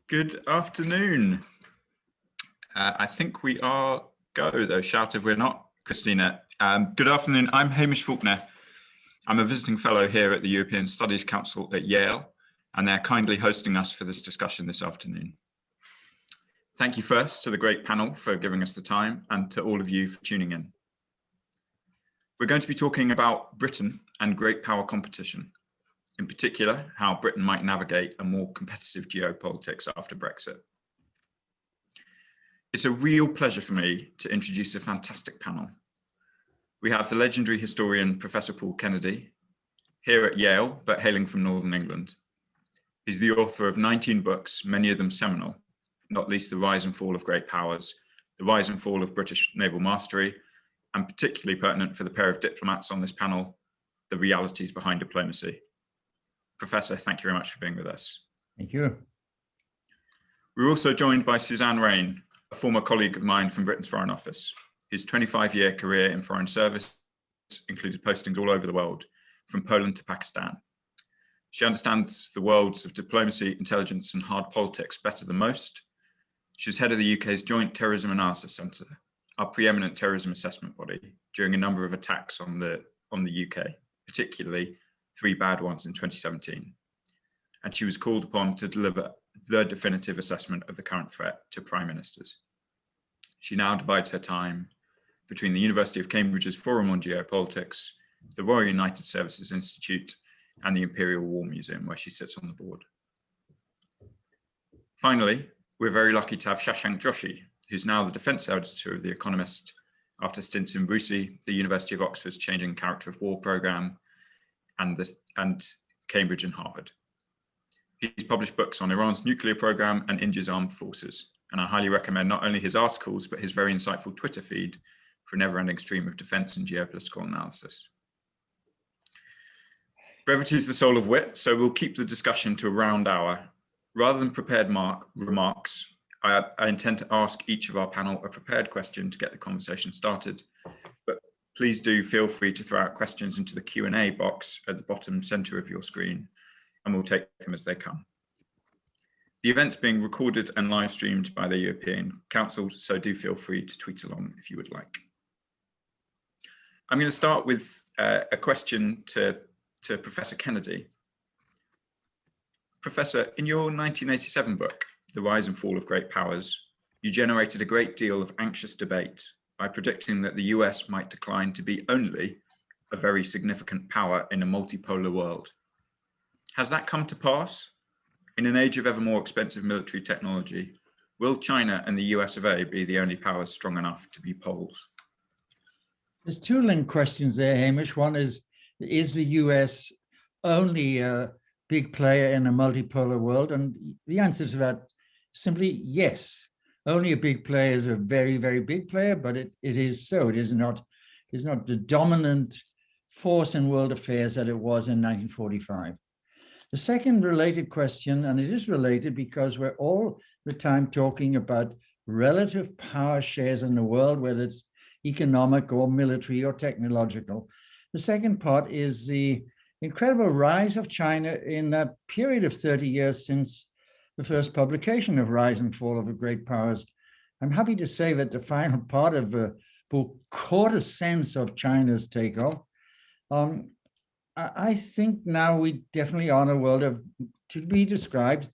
Good afternoon. I think we are go, though. Shout if we're not, Christina. Good afternoon. I'm Hamish Falconer. I'm a visiting fellow here at the European Studies Council at Yale, and they're kindly hosting us for this discussion this afternoon. Thank you first to the great panel for giving us the time, and to all of you for tuning in. We're going to be talking about Britain and great power competition. In particular, how Britain might navigate a more competitive geopolitics after Brexit. It's a real pleasure for me to introduce a fantastic panel. We have the legendary historian, Professor Paul Kennedy, here at Yale, but hailing from Northern England. He's the author of 19 books, many of them seminal, not least The Rise and Fall of Great Powers, The Rise and Fall of British Naval Mastery, and particularly pertinent for the pair of diplomats on this panel, The Realities Behind Diplomacy. Professor, thank you very much for being with us. Thank you. We're also joined by Suzanne Raine, a former colleague of mine from Britain's Foreign Office. His 25-year career in foreign service included postings all over the world, from Poland to Pakistan. She understands the worlds of diplomacy, intelligence, and hard politics better than most. She's head of the UK's Joint Terrorism Analysis Centre, our preeminent terrorism assessment body, during a number of attacks on the UK, particularly 3 bad ones in 2017. And she was called upon to deliver the definitive assessment of the current threat to prime ministers. She now divides her time between the University of Cambridge's Forum on Geopolitics, the Royal United Services Institute, and the Imperial War Museum, where she sits on the board. Finally, we're very lucky to have Shashank Joshi, who's now the defense editor of The Economist, after stints in RUSI, the University of Oxford's Changing Character of War programme, and Cambridge and Harvard. He's published books on Iran's nuclear program and India's armed forces, and I highly recommend not only his articles, but his very insightful Twitter feed for a never-ending stream of defense and geopolitical analysis. Brevity is the soul of wit, so we'll keep the discussion to a round hour. Rather than prepared remarks, I intend to ask each of our panel a prepared question to get the conversation started, but please do feel free to throw out questions into the Q&A box at the bottom center of your screen, and we'll take them as they come. The event's being recorded and live streamed by the European Council, so do feel free to tweet along if you would like. I'm going to start with a question to Professor Kennedy. Professor, in your 1987 book, The Rise and Fall of Great Powers, you generated a great deal of anxious debate by predicting that the US might decline to be only a very significant power in a multipolar world. Has that come to pass? In an age of ever more expensive military technology, will China and the US of A be the only powers strong enough to be poles? There's 2 linked questions there, Hamish. One is the US only a big player in a multipolar world? And the answer to that simply yes. Only a big player is a very, very big player, but it is so. It is not the dominant force in world affairs that it was in 1945. The second related question, and it is related because we're all the time talking about relative power shares in the world, whether it's economic or military or technological. The second part is the incredible rise of China in that period of 30 years since the first publication of Rise and Fall of the Great Powers. I'm happy to say that the final part of the book caught a sense of China's takeoff. I think now we definitely are in a world to be described,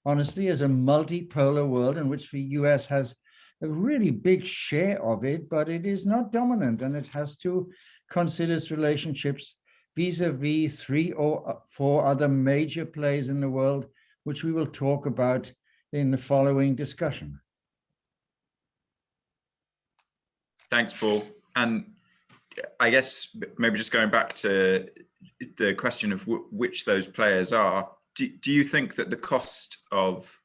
honestly, as a multipolar world in which the US has a really big share of it, but it is not dominant, and it has to consider its relationships vis-a-vis 3 or 4 other major players in the world, which we will talk about in the following discussion. Thanks, Paul. And I guess maybe just going back to the question of which those players are, do you think that the cost of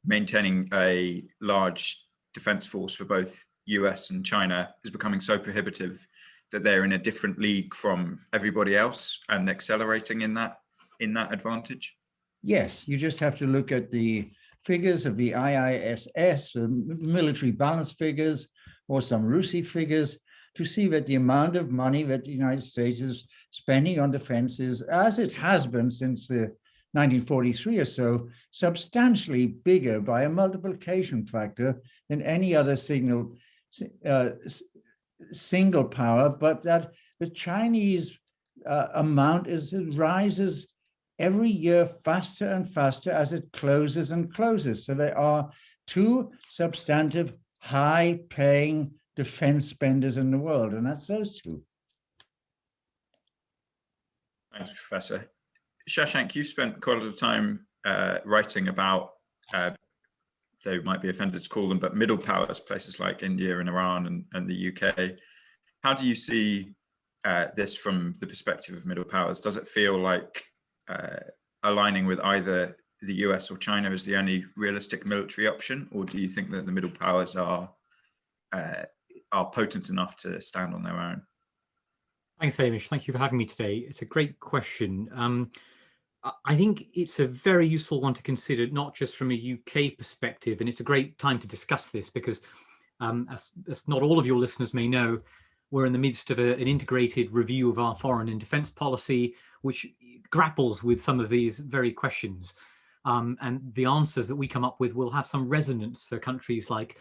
maintaining a large defense force for both US and China is becoming so prohibitive that they're in a different league from everybody else and accelerating in that advantage? Yes, you just have to look at the figures of the IISS, the military balance figures, or some RUSI figures, to see that the amount of money that the United States is spending on defense is, as it has been since the 1943 or so, substantially bigger by a multiplication factor than any other single power, but that the Chinese amount rises every year faster and faster as it closes and closes. So there are two substantive high-paying defense spenders in the world, and that's those two. Thanks, Professor. Shashank, you've spent quite a lot of time writing about, they might be offended to call them, but middle powers, places like India and Iran and the UK. How do you see this from the perspective of middle powers? Does it feel like aligning with either the US or China is the only realistic military option, or do you think that the middle powers are potent enough to stand on their own? Thanks, Hamish. Thank you for having me today. It's a great question. I think it's a very useful one to consider, not just from a UK perspective, and it's a great time to discuss this because, as not all of your listeners may know, we're in the midst of an integrated review of our foreign and defence policy, which grapples with some of these very questions. And the answers that we come up with will have some resonance for countries like,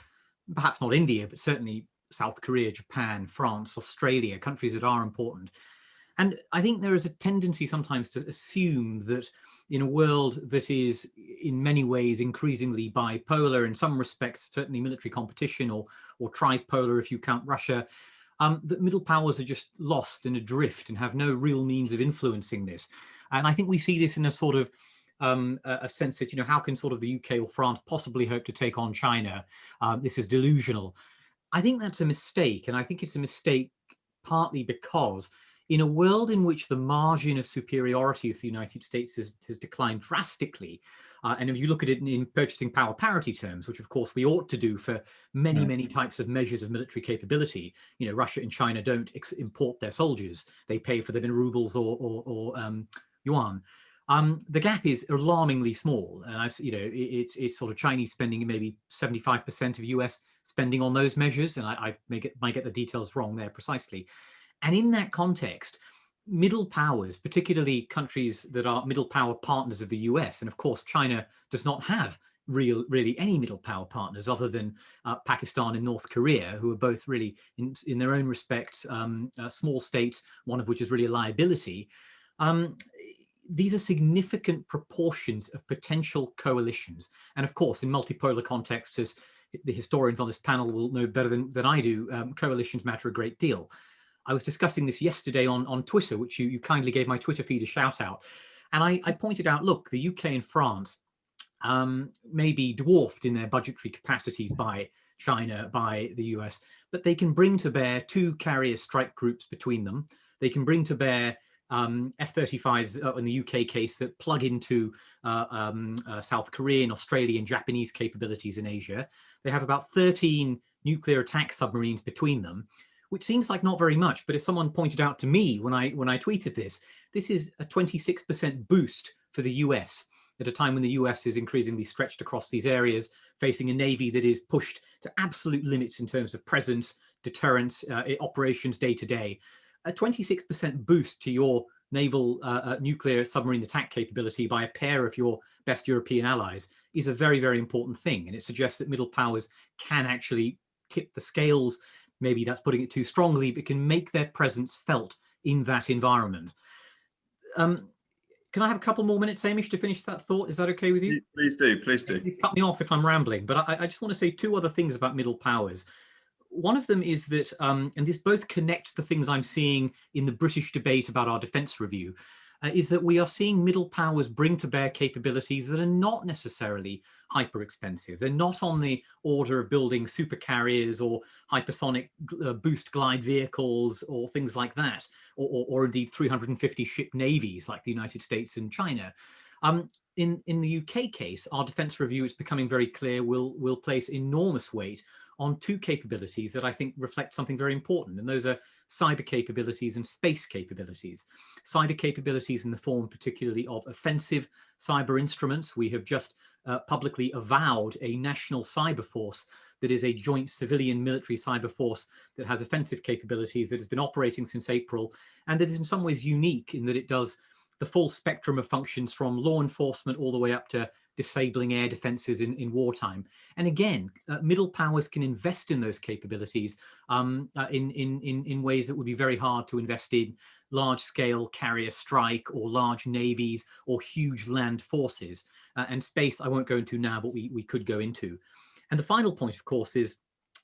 perhaps not India, but certainly South Korea, Japan, France, Australia, countries that are important. And I think there is a tendency sometimes to assume that in a world that is in many ways increasingly bipolar, in some respects, certainly military competition, or tripolar if you count Russia, that middle powers are just lost and adrift and have no real means of influencing this. And I think we see this in a sort of a sense that, how can sort of the UK or France possibly hope to take on China? This is delusional. I think that's a mistake. And I think it's a mistake partly because in a world in which the margin of superiority of the United States has declined drastically, and if you look at it in purchasing power parity terms, which of course we ought to do for many, many types of measures of military capability, Russia and China don't import their soldiers. They pay for them in rubles or yuan. The gap is alarmingly small. And it's sort of Chinese spending maybe 75% of US spending on those measures. And I might get the details wrong there precisely. And in that context, middle powers, particularly countries that are middle power partners of the US, and of course, China does not have really any middle power partners other than Pakistan and North Korea, who are both really, in their own respects, small states, one of which is really a liability. These are significant proportions of potential coalitions. And of course, in multipolar contexts, as the historians on this panel will know better than I do, coalitions matter a great deal. I was discussing this yesterday on Twitter, which you kindly gave my Twitter feed a shout out. And I pointed out, look, the UK and France may be dwarfed in their budgetary capacities by China, by the US, but they can bring to bear 2 carrier strike groups between them. They can bring to bear F-35s in the UK case that plug into South Korean, Australian, Japanese capabilities in Asia. They have about 13 nuclear attack submarines between them, which seems like not very much. But as someone pointed out to me when I tweeted this is a 26% boost for the US at a time when the US is increasingly stretched across these areas, facing a Navy that is pushed to absolute limits in terms of presence, deterrence, operations day to day. A 26% boost to your naval nuclear submarine attack capability by a pair of your best European allies is a very, very important thing. And it suggests that middle powers can actually tip the scales. Maybe that's putting it too strongly, but can make their presence felt in that environment. Can I have a couple more minutes, Hamish, to finish that thought? Is that okay with you? Please do, please do. Please cut me off if I'm rambling, but I just want to say 2 other things about middle powers. One of them is that, and this both connects the things I'm seeing in the British debate about our defence review, is that we are seeing middle powers bring to bear capabilities that are not necessarily hyper expensive. They're not on the order of building super carriers or hypersonic boost glide vehicles or things like that, or indeed 350 ship navies like the United States and China. In the UK case, our defence review, it's becoming very clear, will place enormous weight on 2 capabilities that I think reflect something very important, and those are cyber capabilities and space capabilities. Cyber capabilities in the form particularly of offensive cyber instruments. We have just publicly avowed a national cyber force that is a joint civilian military cyber force that has offensive capabilities, that has been operating since April, and that is in some ways unique in that it does the full spectrum of functions from law enforcement all the way up to disabling air defenses in wartime. And again, middle powers can invest in those capabilities in ways that would be very hard to invest in large-scale carrier strike or large navies or huge land forces. And space I won't go into now, but we could go into. And the final point, of course, is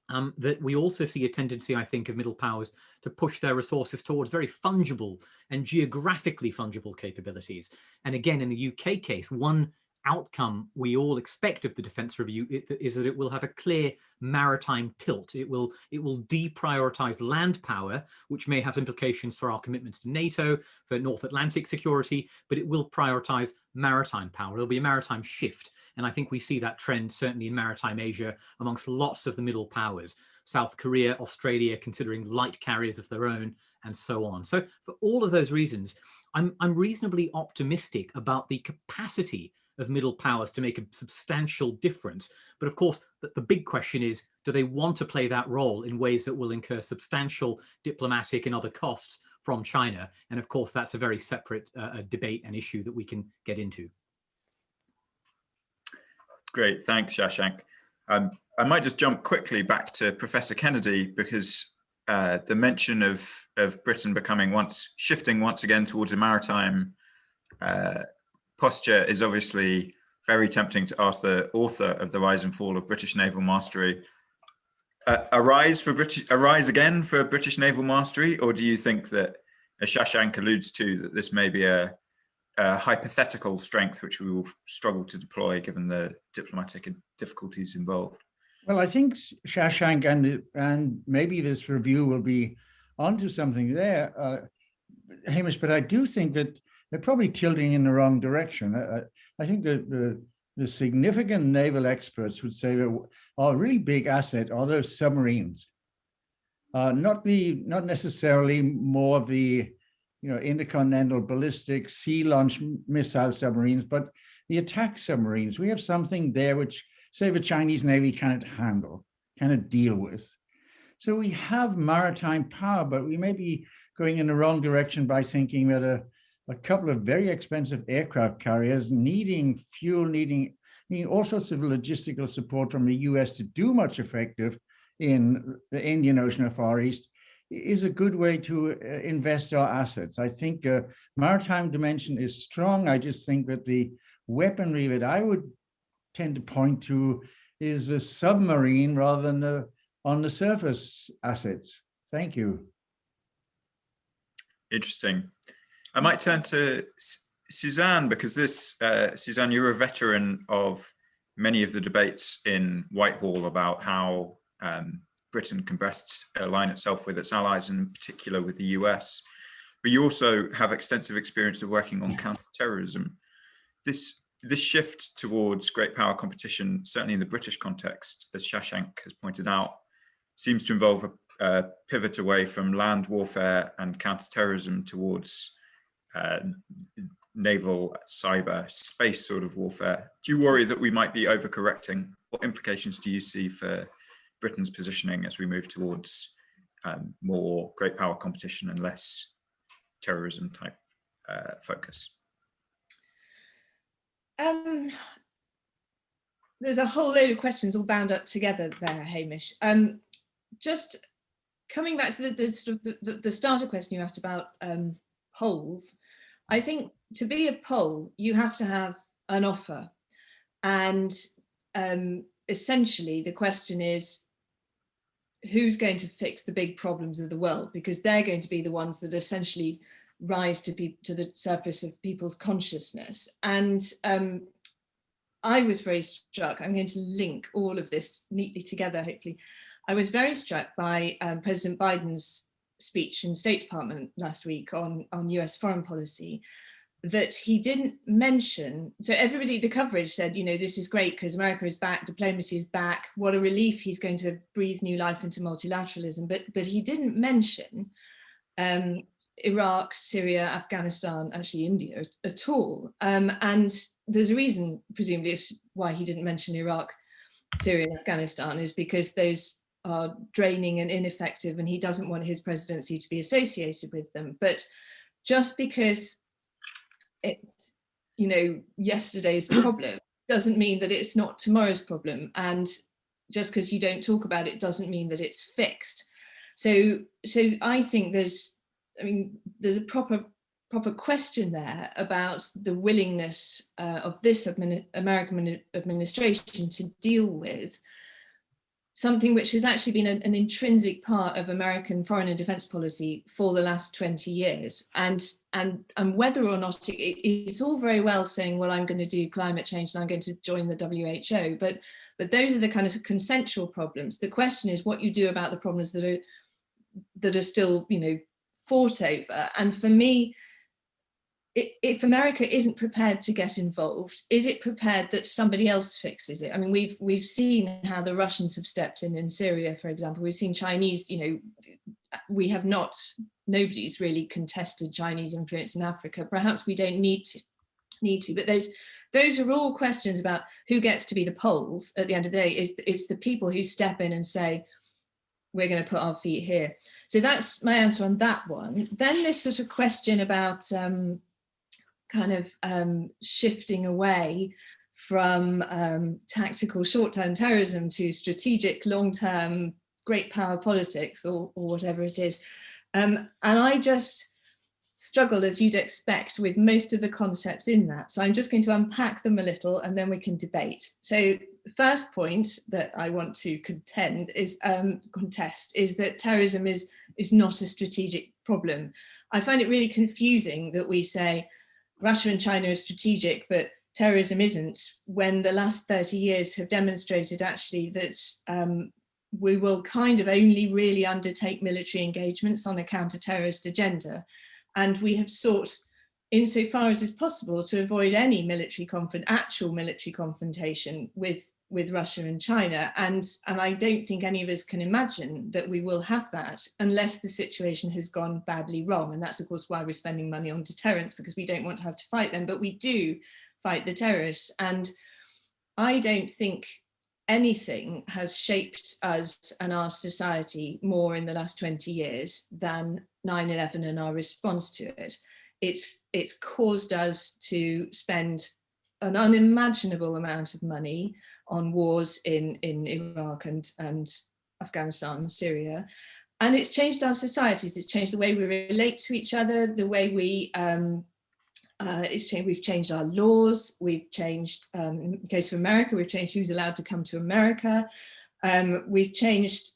that we also see a tendency, I think, of middle powers to push their resources towards very fungible and geographically fungible capabilities. And again, in the UK case, one outcome we all expect of the Defence Review is that it will have a clear maritime tilt. It will deprioritize land power, which may have implications for our commitments to NATO, for North Atlantic security, but it will prioritize maritime power. There'll be a maritime shift. And I think we see that trend certainly in maritime Asia amongst lots of the middle powers, South Korea, Australia, considering light carriers of their own, and so on. So for all of those reasons, I'm reasonably optimistic about the capacity of middle powers to make a substantial difference. But of course, the big question is, do they want to play that role in ways that will incur substantial diplomatic and other costs from China? And of course, that's a very separate debate and issue that we can get into. Great, thanks, Shashank. I might just jump quickly back to Professor Kennedy, because the mention of Britain shifting once again towards a maritime posture is obviously very tempting to ask the author of The Rise and Fall of British Naval Mastery, a rise again for British naval mastery, or do you think that, as Shashank alludes to, that this may be a hypothetical strength which we will struggle to deploy given the diplomatic difficulties involved? Well, I think Shashank and maybe this review will be onto something there, Hamish, but I do think that they're probably tilting in the wrong direction. I think that the significant naval experts would say that our really big asset are those submarines, not necessarily more of the intercontinental ballistic sea launch missile submarines, but the attack submarines. We have something there which, say, the Chinese Navy cannot handle, cannot deal with. So we have maritime power, but we may be going in the wrong direction by thinking that a couple of very expensive aircraft carriers needing fuel, needing all sorts of logistical support from the US to do much effective in the Indian Ocean or Far East is a good way to invest our assets. I think maritime dimension is strong. I just think that the weaponry that I would tend to point to is the submarine rather than the on the surface assets. Thank you. Interesting. I might turn to Suzanne, because Suzanne, you're a veteran of many of the debates in Whitehall about how Britain can best align itself with its allies, and in particular with the US. But you also have extensive experience of working on counterterrorism. This shift towards great power competition, certainly in the British context, as Shashank has pointed out, seems to involve a pivot away from land warfare and counterterrorism towards naval, cyber, space sort of warfare. Do you worry that we might be overcorrecting? What implications do you see for Britain's positioning as we move towards more great power competition and less terrorism type focus? There's a whole load of questions all bound up together there, Hamish. Just coming back to the starter question you asked about polls, I think to be a poll, you have to have an offer. And essentially the question is, who's going to fix the big problems of the world? Because they're going to be the ones that essentially rise to the surface of people's consciousness. And I was very struck, I'm going to link all of this neatly together, hopefully. I was very struck by President Biden's speech in State Department last week on US foreign policy, that he didn't mention, so everybody, the coverage said, this is great because America is back, diplomacy is back, what a relief, he's going to breathe new life into multilateralism, but he didn't mention Iraq, Syria, Afghanistan, actually India at all. And there's a reason, presumably, it's why he didn't mention Iraq, Syria, and Afghanistan, is because those are draining and ineffective, and he doesn't want his presidency to be associated with them. But just because it's, you know, yesterday's problem doesn't mean that it's not tomorrow's problem. And just because you don't talk about it doesn't mean that it's fixed. So I think there's a proper question there about the willingness of this American administration to deal with something which has actually been an intrinsic part of American foreign and defense policy for the last 20 years. And whether or not it's all very well saying, well, I'm going to do climate change and I'm going to join the WHO, but those are the kind of consensual problems. The question is what you do about the problems that are still, you know, fought over. And for me, if America isn't prepared to get involved, is it prepared that somebody else fixes it? I mean, we've seen how the Russians have stepped in Syria, for example. We've seen Chinese, you know, nobody's really contested Chinese influence in Africa. Perhaps we don't need to, but those are all questions about who gets to be the poles at the end of the day. It's the people who step in and say, we're going to put our feet here. So that's my answer on that one. Then this sort of question about shifting away from tactical short-term terrorism to strategic long-term great power politics or whatever it is. And I just struggle, as you'd expect, with most of the concepts in that. So I'm just going to unpack them a little and then we can debate. So the first point that I want to contest is that terrorism is not a strategic problem. I find it really confusing that we say Russia and China are strategic, but terrorism isn't, when the last 30 years have demonstrated actually that we will kind of only really undertake military engagements on a counter-terrorist agenda. And we have sought, insofar as is possible, to avoid any actual military confrontation with Russia and China. And I don't think any of us can imagine that we will have that unless the situation has gone badly wrong. And that's, of course, why we're spending money on deterrence, because we don't want to have to fight them, but we do fight the terrorists. And I don't think anything has shaped us and our society more in the last 20 years than 9/11 and our response to it. It's caused us to spend an unimaginable amount of money on wars in Iraq and Afghanistan and Syria. And it's changed our societies. It's changed the way we relate to each other, the way we, we've changed our laws. We've changed, in the case of America, we've changed who's allowed to come to America. We've changed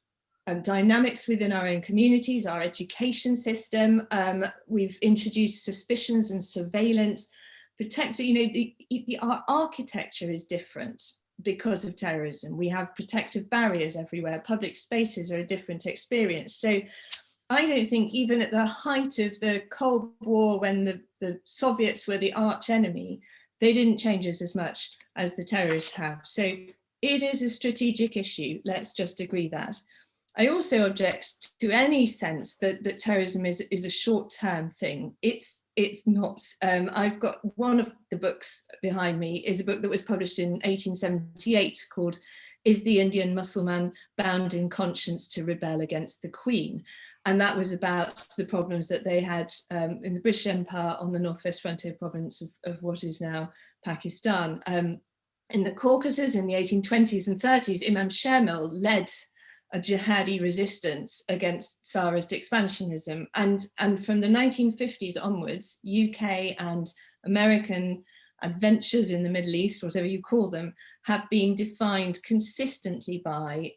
dynamics within our own communities, our education system. We've introduced suspicions and surveillance. Our architecture is different because of terrorism. We have protective barriers everywhere. Public spaces are a different experience. So I don't think even at the height of the Cold War, when the Soviets were the arch enemy, they didn't change us as much as the terrorists have. So it is a strategic issue. Let's just agree that. I also object to any sense that terrorism is a short-term thing. It's not. I've got one of the books behind me is a book that was published in 1878 called "Is the Indian Mussulman Bound in Conscience to Rebel Against the Queen?" And that was about the problems that they had in the British Empire on the northwest frontier province of what is now Pakistan. In the Caucasus in the 1820s and 30s, Imam Shamil led a jihadi resistance against Tsarist expansionism. And from the 1950s onwards, UK and American adventures in the Middle East, whatever you call them, have been defined consistently by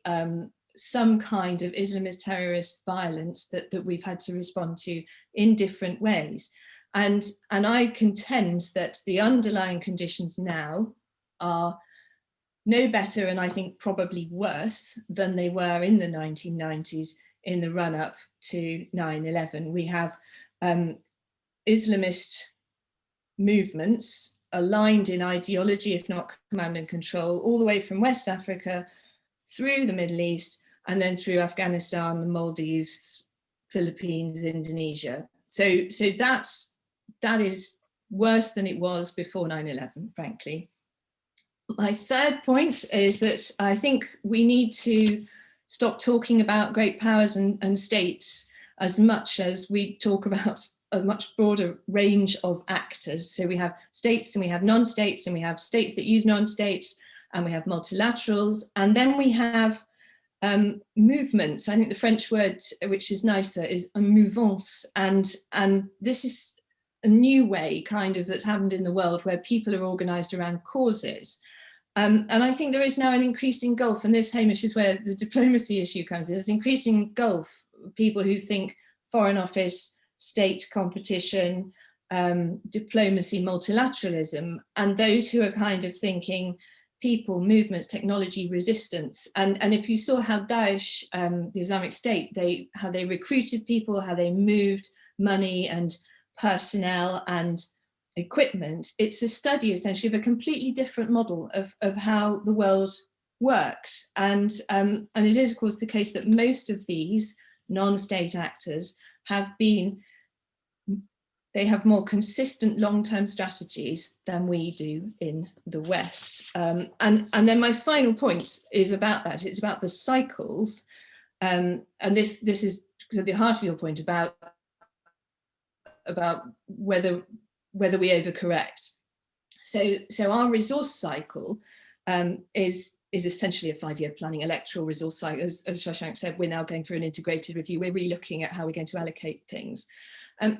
some kind of Islamist terrorist violence that we've had to respond to in different ways. And I contend that the underlying conditions now are no better, and I think probably worse than they were in the 1990s in the run-up to 9/11. We have Islamist movements aligned in ideology, if not command and control, all the way from West Africa through the Middle East and then through Afghanistan, the Maldives, Philippines, Indonesia. So that is worse than it was before 9/11, frankly. My third point is that I think we need to stop talking about great powers and states as much as we talk about a much broader range of actors. So we have states and we have non-states, and we have states that use non-states, and we have multilaterals, and then we have movements. I think the French word, which is nicer, is un mouvance, and this is a new way kind of that's happened in the world where people are organised around causes. And I think there is now an increasing gulf, and this, Hamish, is where the diplomacy issue comes in. There's an increasing gulf of people who think Foreign Office, state competition, diplomacy, multilateralism, and those who are kind of thinking people, movements, technology, resistance. And if you saw how Daesh, the Islamic State, how they recruited people, how they moved money and personnel and equipment, it's a study essentially of a completely different model of how the world works. And it is, of course, the case that most of these non-state actors they have more consistent long-term strategies than we do in the West. And then my final point is about that. It's about the cycles. And this is the heart of your point about whether we overcorrect. So our resource cycle is essentially a 5-year planning electoral resource cycle. As Shashank said, we're now going through an integrated review. We're really looking at how we're going to allocate things.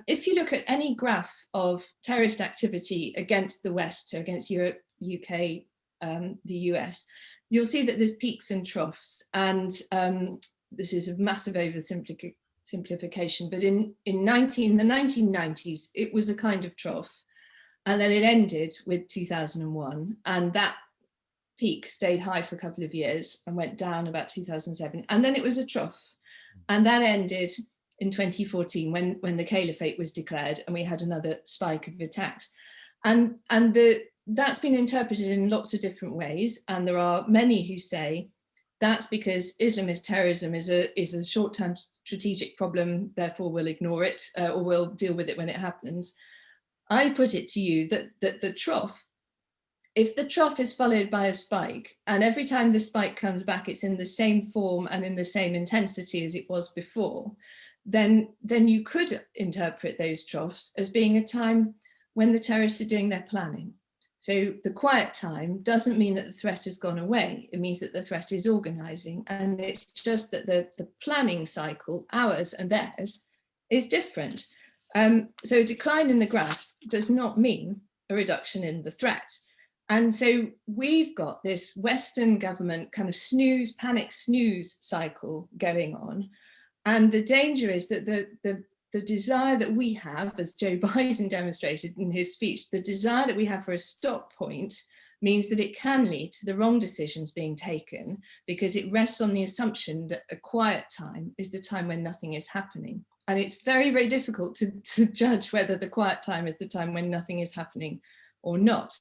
If you look at any graph of terrorist activity against the West, so against Europe, UK, the US, you'll see that there's peaks and troughs. And this is a massive oversimplification, but in the 1990s, it was a kind of trough. And then it ended with 2001. And that peak stayed high for a couple of years and went down about 2007. And then it was a trough. And that ended in 2014 when the caliphate was declared and we had another spike of attacks. And that's been interpreted in lots of different ways. And there are many who say that's because Islamist terrorism is a short-term strategic problem, therefore we'll ignore it or we'll deal with it when it happens. I put it to you that the trough, if the trough is followed by a spike, and every time the spike comes back, it's in the same form and in the same intensity as it was before, then you could interpret those troughs as being a time when the terrorists are doing their planning. So the quiet time doesn't mean that the threat has gone away. It means that the threat is organizing. And it's just that the planning cycle, ours and theirs, is different. So a decline in the graph does not mean a reduction in the threat. And so we've got this Western government kind of panic snooze cycle going on. And the danger is that the desire that we have, as Joe Biden demonstrated in his speech, the desire that we have for a stop point means that it can lead to the wrong decisions being taken because it rests on the assumption that a quiet time is the time when nothing is happening. And it's very, very difficult to judge whether the quiet time is the time when nothing is happening or not.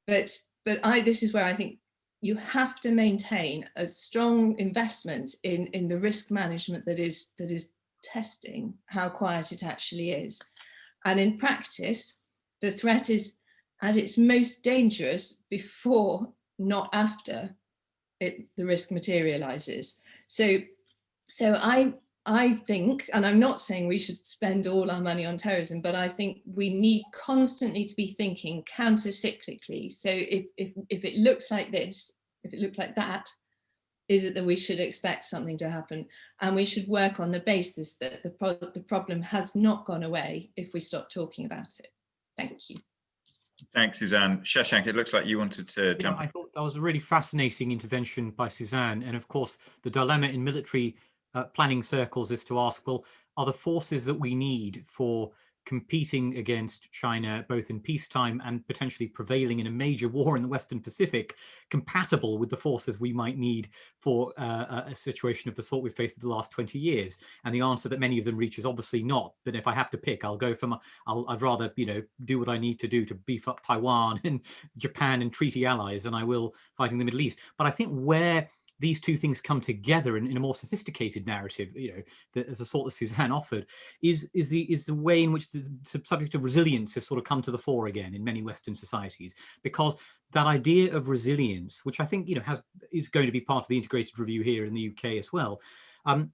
But this is where I think you have to maintain a strong investment in the risk management that is testing how quiet it actually is. And in practice, the threat is at its most dangerous before, not after the risk materializes. So I think, and I'm not saying we should spend all our money on terrorism, but I think we need constantly to be thinking counter-cyclically. So if it looks like this, if it looks like that, is it that we should expect something to happen? And we should work on the basis that the problem has not gone away if we stop talking about it. Thank you. Thanks, Suzanne. Shashank, it looks like you wanted to jump in. I thought that was a really fascinating intervention by Suzanne. And of course, the dilemma in military planning circles is to ask, well, are the forces that we need for competing against China, both in peacetime and potentially prevailing in a major war in the Western Pacific, compatible with the forces we might need for a situation of the sort we've faced in the last 20 years? And the answer that many of them reach is obviously not. But if I have to pick, I'll go for I'd rather, do what I need to do to beef up Taiwan and Japan and treaty allies than I will fighting the Middle East. But I think where these two things come together in a more sophisticated narrative, as a sort that Suzanne offered, is the way in which the subject of resilience has sort of come to the fore again in many Western societies, because that idea of resilience, which I think is going to be part of the integrated review here in the UK as well,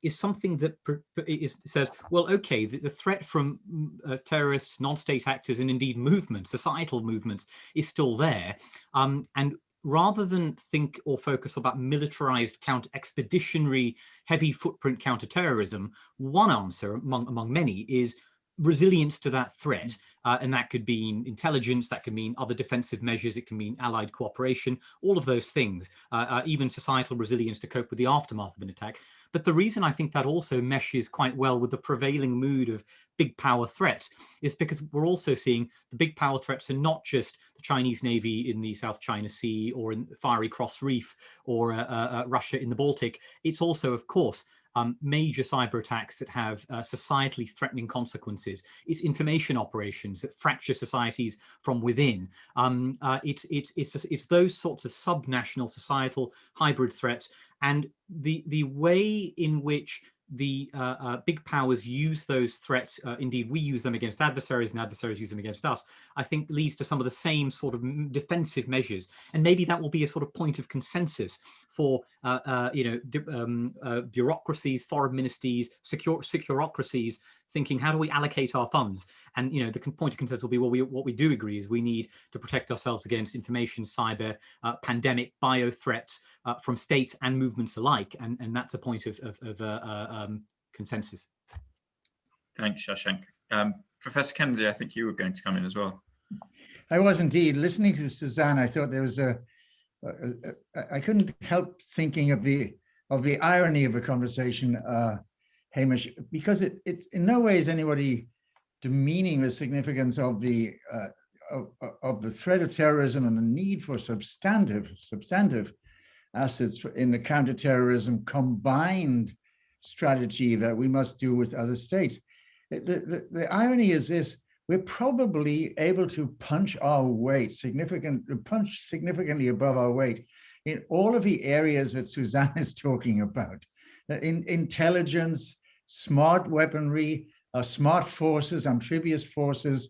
is something that says, well, okay, the threat from terrorists, non-state actors, and indeed movements, societal movements, is still there. And rather than think or focus about militarized expeditionary heavy footprint counterterrorism, one answer among many is resilience to that threat. And that could mean intelligence, that could mean other defensive measures, it can mean allied cooperation, all of those things, even societal resilience to cope with the aftermath of an attack. But the reason I think that also meshes quite well with the prevailing mood of big power threats is because we're also seeing the big power threats are not just the Chinese Navy in the South China Sea or in Fiery Cross Reef or Russia in the Baltic. It's also, of course, major cyber attacks that have societally threatening consequences. It's information operations that fracture societies from within. It's those sorts of subnational societal hybrid threats, and the way in which the big powers use those threats, indeed we use them against adversaries and adversaries use them against us, I think leads to some of the same sort of defensive measures. And maybe that will be a sort of point of consensus for bureaucracies, foreign ministries, securocracies, thinking, how do we allocate our funds? And the point of consensus will be, well, what we do agree is we need to protect ourselves against information, cyber, pandemic, bio threats from states and movements alike, and that's a point of consensus. Thanks, Shashank. Professor Kennedy, I think you were going to come in as well. I was indeed. Listening to Suzanne, I thought there was I couldn't help thinking of the irony of the conversation, Hamish, because it in no way is anybody demeaning the significance of the threat of terrorism and the need for substantive assets in the counterterrorism combined strategy that we must do with other states. The irony is this: we're probably able to punch significantly above our weight in all of the areas that Suzanne is talking about. In intelligence, smart weaponry, smart forces, amphibious forces,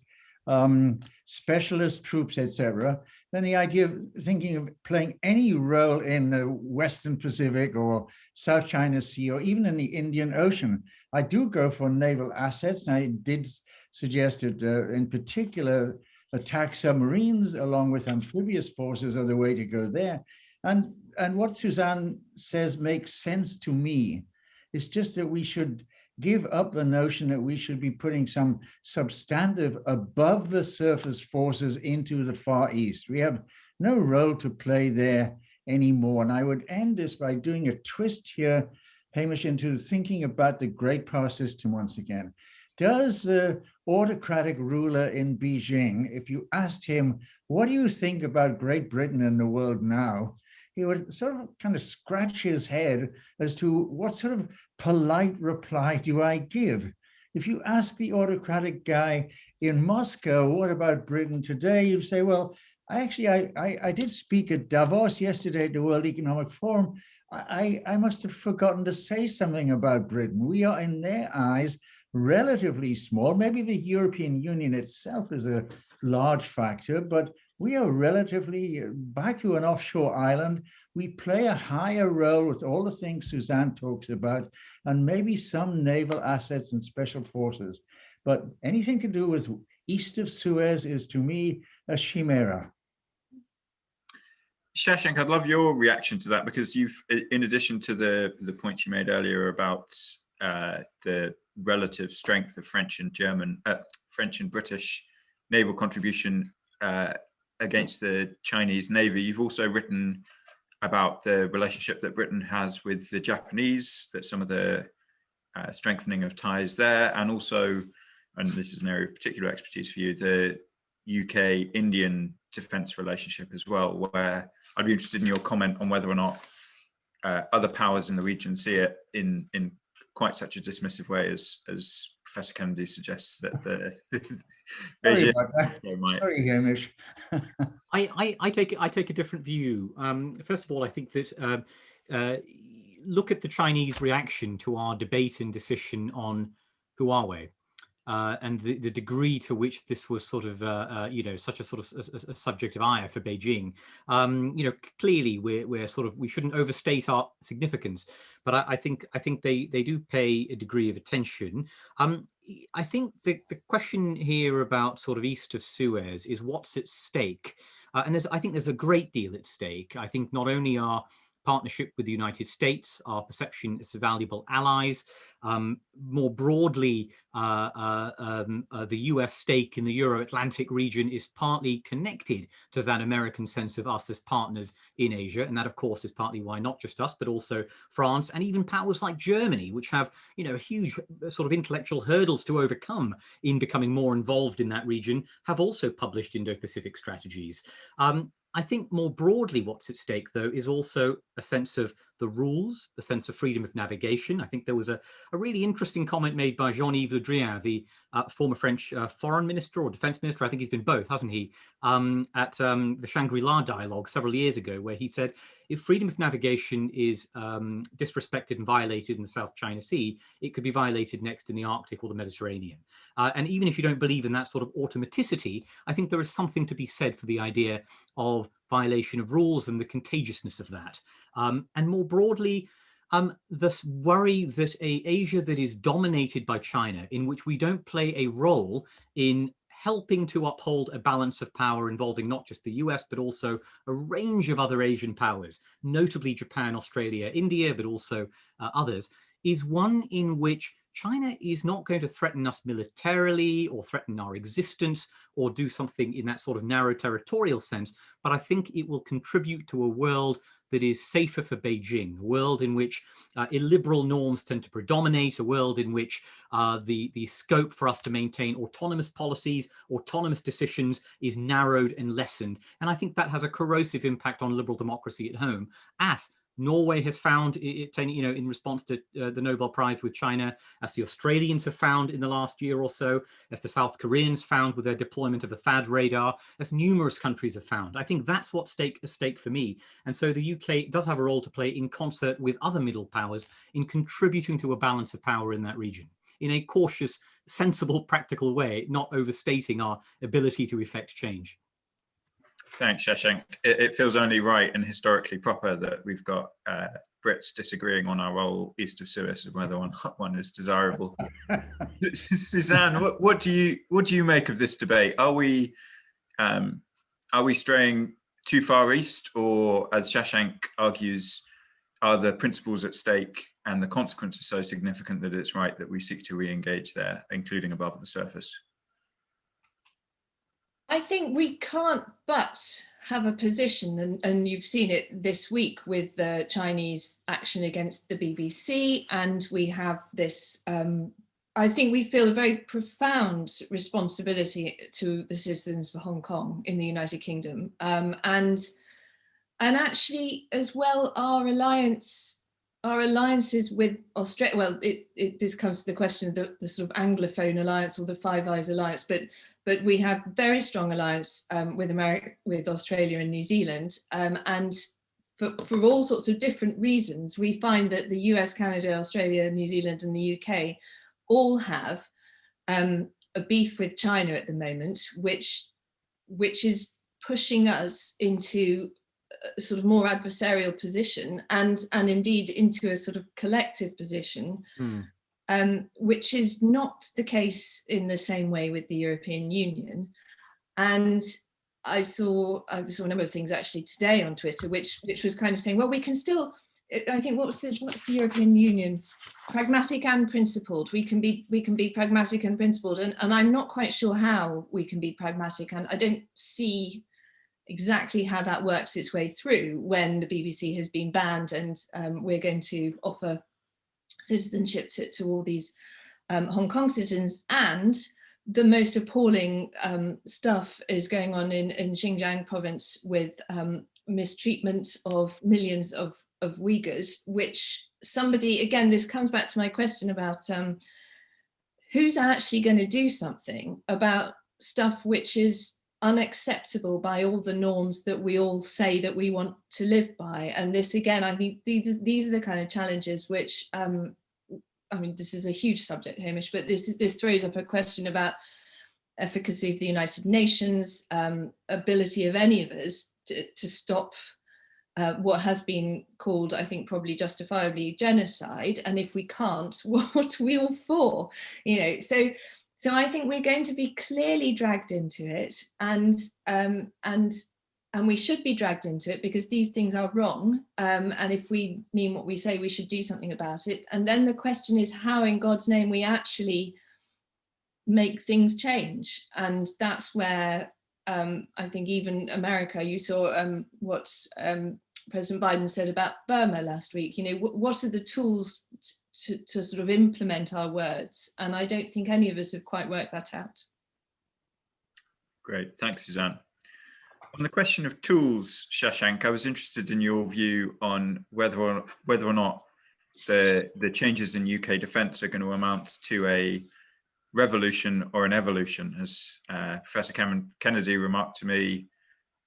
specialist troops, etc. Then the idea of thinking of playing any role in the Western Pacific or South China Sea or even in the Indian Ocean. I do go for naval assets, and I did suggest that in particular attack submarines along with amphibious forces are the way to go there. And what Suzanne says makes sense to me. It's just that we should give up the notion that we should be putting some substantive above the surface forces into the Far East. We have no role to play there anymore. And I would end this by doing a twist here, Hamish, into thinking about the great power system once again. Does the autocratic ruler in Beijing, if you asked him, what do you think about Great Britain and the world now? He would sort of kind of scratch his head as to what sort of polite reply do I give? If you ask the guy in Moscow, what about Britain today? You say, well, I did speak at Davos yesterday at the World Economic Forum. I must have forgotten to say something about Britain. We are, in their eyes, relatively small. Maybe the European Union itself is a large factor, but we are relatively back to an offshore island. We play a higher role with all the things Suzanne talks about, and maybe some naval assets and special forces. But anything to do with east of Suez is, to me, a chimera. Shashank, I'd love your reaction to that, because you've, in addition to the points you made earlier about the relative strength of French and British naval contribution against the Chinese Navy, you've also written about the relationship that Britain has with the Japanese, that some of the strengthening of ties there, and also, and this is an area of particular expertise for you, the UK-Indian defence relationship as well, where I'd be interested in your comment on whether or not other powers in the region see it in quite such a dismissive way as Professor Kennedy suggests that the Sorry about that. Sorry, Hamish. I take a different view. First of all, I think that look at the Chinese reaction to our debate and decision on Huawei. and the degree to which this was sort of, such a sort of a subject of ire for Beijing. Clearly we shouldn't overstate our significance, but I think they do pay a degree of attention. I think the question here about sort of east of Suez is what's at stake. And I think there's a great deal at stake. I think not only our partnership with the United States, our perception as valuable allies, more broadly, the US stake in the Euro-Atlantic region is partly connected to that American sense of us as partners in Asia. And that, of course, is partly why not just us, but also France and even powers like Germany, which have, huge sort of intellectual hurdles to overcome in becoming more involved in that region, have also published Indo-Pacific strategies. I think more broadly what's at stake, though, is also a sense of the rules, a sense of freedom of navigation. I think there was a really interesting comment made by Jean-Yves Le Drian, the former French foreign minister or defense minister. I think he's been both, hasn't he, at the Shangri-La dialogue several years ago, where he said, if freedom of navigation is disrespected and violated in the South China Sea, it could be violated next in the Arctic or the Mediterranean. And even if you don't believe in that sort of automaticity, I think there is something to be said for the idea of violation of rules and the contagiousness of that. And more broadly, this worry that Asia that is dominated by China, in which we don't play a role in helping to uphold a balance of power involving not just the US, but also a range of other Asian powers, notably Japan, Australia, India, but also others, is one in which China is not going to threaten us militarily or threaten our existence or do something in that sort of narrow territorial sense, but I think it will contribute to a world that is safer for Beijing, a world in which illiberal norms tend to predominate, a world in which the scope for us to maintain autonomous policies, autonomous decisions is narrowed and lessened. And I think that has a corrosive impact on liberal democracy at home, as Norway has found, in response to the Nobel Prize with China, as the Australians have found in the last year or so, as the South Koreans found with their deployment of the THAAD radar, as numerous countries have found. I think that's what's at stake for me. And so the UK does have a role to play in concert with other middle powers in contributing to a balance of power in that region, in a cautious, sensible, practical way, not overstating our ability to effect change. Thanks, Shashank. It feels only right and historically proper that we've got Brits disagreeing on our role east of Suez and whether one is desirable. Suzanne, what do you make of this debate? Are we straying too far east, or, as Shashank argues, are the principles at stake and the consequences so significant that it's right that we seek to re-engage there, including above the surface? I think we can't but have a position, and you've seen it this week with the Chinese action against the BBC, and we have this, I think we feel a very profound responsibility to the citizens of Hong Kong in the United Kingdom, and actually as well our alliances with Australia. Well, this comes to the question of the sort of Anglophone alliance or the Five Eyes alliance, but we have very strong alliance with America, with Australia and New Zealand, and for all sorts of different reasons, we find that the US, Canada, Australia, New Zealand, and the UK all have a beef with China at the moment, which is pushing us into a sort of more adversarial position, and indeed into a sort of collective position. Which is not the case in the same way with the European Union. And I saw a number of things actually today on Twitter, which was kind of saying, well, we can still, I think, what's the European Union's pragmatic and principled? We can be pragmatic and principled, and I'm not quite sure how we can be pragmatic, and I don't see exactly how that works its way through when the BBC has been banned and we're going to offer citizenship to all these Hong Kong citizens, and the most appalling stuff is going on in Xinjiang province with mistreatment of millions of Uyghurs, which somebody, again, this comes back to my question about who's actually going to do something about stuff which is unacceptable by all the norms that we all say that we want to live by. And this, again, I think these are the kind of challenges which I mean, this is a huge subject, Hamish, but this throws up a question about efficacy of the United Nations, ability of any of us to stop what has been called, I think, probably justifiably genocide. And if we can't, what are we all for? You know, so I think we're going to be clearly dragged into it, and we should be dragged into it because these things are wrong. And if we mean what we say, we should do something about it. And then the question is how, in God's name, we actually make things change. And that's where I think even America, you saw what President Biden said about Burma last week. You know, what are the tools to sort of implement our words? And I don't think any of us have quite worked that out. Great, thanks, Suzanne. On the question of tools, Shashank, I was interested in your view on whether or not the changes in UK defence are going to amount to a revolution or an evolution. As Professor Cameron Kennedy remarked to me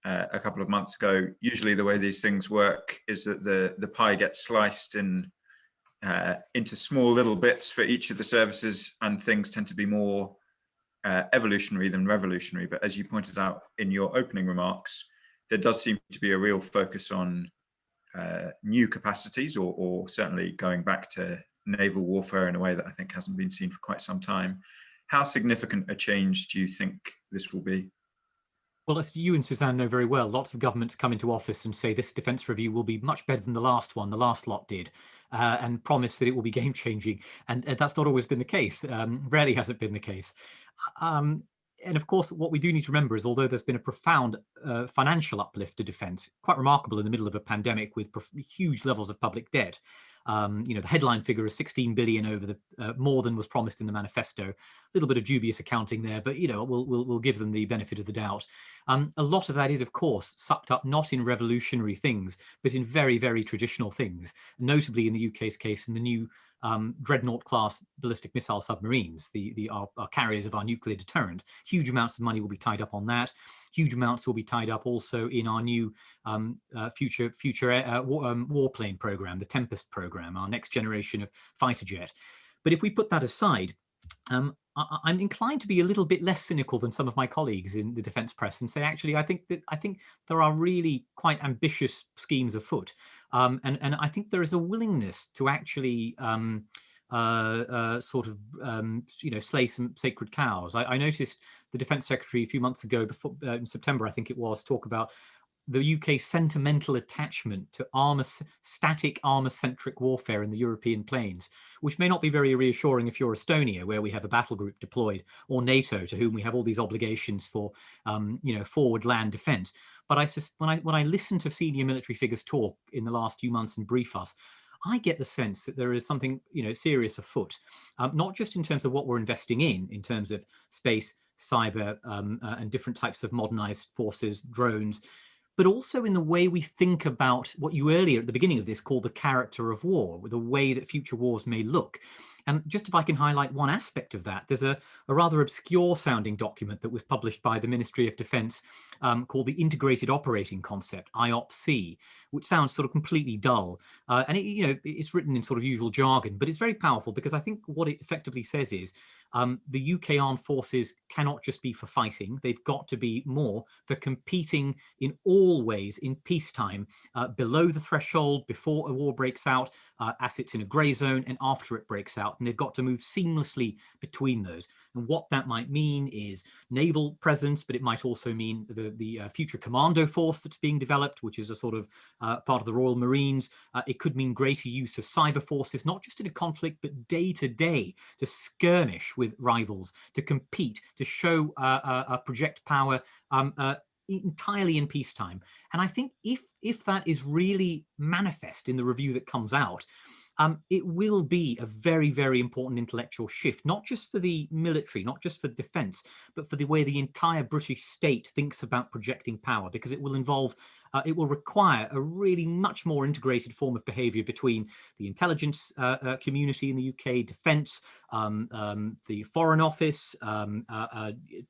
a couple of months ago, usually the way these things work is that the pie gets sliced into small little bits for each of the services, and things tend to be more evolutionary than revolutionary. But as you pointed out in your opening remarks, there does seem to be a real focus on new capacities, or certainly going back to naval warfare in a way that I think hasn't been seen for quite some time. How significant a change do you think this will be? Well, as you and Suzanne know very well, lots of governments come into office and say this defence review will be much better than the last one, the last lot did, and promise that it will be game-changing. And that's not always been the case. Rarely has it been the case. And of course, what we do need to remember is, although there's been a profound financial uplift to defence, quite remarkable in the middle of a pandemic with huge levels of public debt. You know, the headline figure is 16 billion over the more than was promised in the manifesto. A little bit of dubious accounting there, but you know, we'll give them the benefit of the doubt. A lot of that is, of course, sucked up not in revolutionary things, but in very, very traditional things. Notably, in the UK's case, in the new dreadnought-class ballistic missile submarines, our carriers of our nuclear deterrent. Huge amounts of money will be tied up on that. Huge amounts will be tied up also in our new future warplane program, the Tempest program, our next generation of fighter jet. But if we put that aside, I'm inclined to be a little bit less cynical than some of my colleagues in the defence press and say, actually, I think there are really quite ambitious schemes afoot, and I think there is a willingness to actually sort of slay some sacred cows. I noticed the Defence Secretary a few months ago, before in September, I think it was, talk about the UK's sentimental attachment to static armour-centric warfare in the European plains, which may not be very reassuring if you're Estonia, where we have a battle group deployed, or NATO, to whom we have all these obligations for, forward land defence. But when I listen to senior military figures talk in the last few months and brief us, I get the sense that there is something, serious afoot, not just in terms of what we're investing in terms of space, cyber, and different types of modernised forces, drones, but also in the way we think about what you earlier at the beginning of this called the character of war, the way that future wars may look. And just if I can highlight one aspect of that, there's a rather obscure sounding document that was published by the Ministry of Defence called the Integrated Operating Concept, IOPC, which sounds sort of completely dull. And it's written in sort of usual jargon, but it's very powerful because I think what it effectively says is the UK armed forces cannot just be for fighting. They've got to be more for competing in all ways in peacetime, below the threshold, before a war breaks out, as it's in a grey zone, and after it breaks out. And they've got to move seamlessly between those. And what that might mean is naval presence, but it might also mean the future commando force that's being developed, which is a sort of part of the Royal Marines. It could mean greater use of cyber forces, not just in a conflict, but day to day, to skirmish with rivals, to compete, to show project power entirely in peacetime. And I think if that is really manifest in the review that comes out, it will be a very, very important intellectual shift, not just for the military, not just for defence, but for the way the entire British state thinks about projecting power, because it will involve, it will require a really much more integrated form of behaviour between the intelligence community in the UK, defence, the Foreign Office,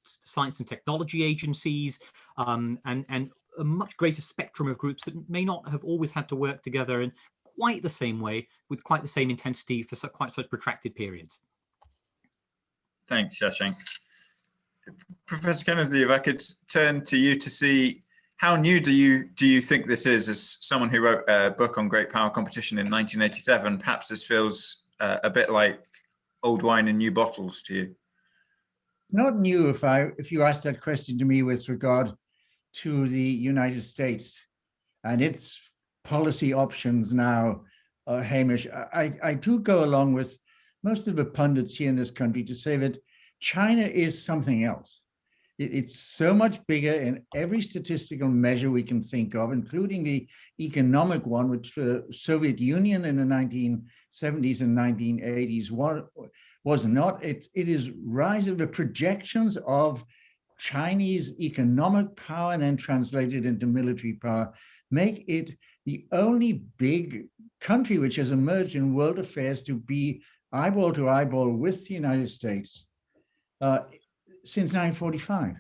science and technology agencies, and a much greater spectrum of groups that may not have always had to work together, and quite the same way with quite the same intensity for quite such protracted periods. Thanks, Shashank. Professor Kennedy, if I could turn to you to see how new do you think this is, as someone who wrote a book on great power competition in 1987? Perhaps this feels a bit like old wine in new bottles to you. It's not new if you ask that question to me with regard to the United States and its policy options now, Hamish. I do go along with most of the pundits here in this country to say that China is something else. It's so much bigger in every statistical measure we can think of, including the economic one, which the Soviet Union in the 1970s and 1980s was not. It is rise of the projections of Chinese economic power and then translated into military power, make it the only big country which has emerged in world affairs to be eyeball to eyeball with the United States since 1945.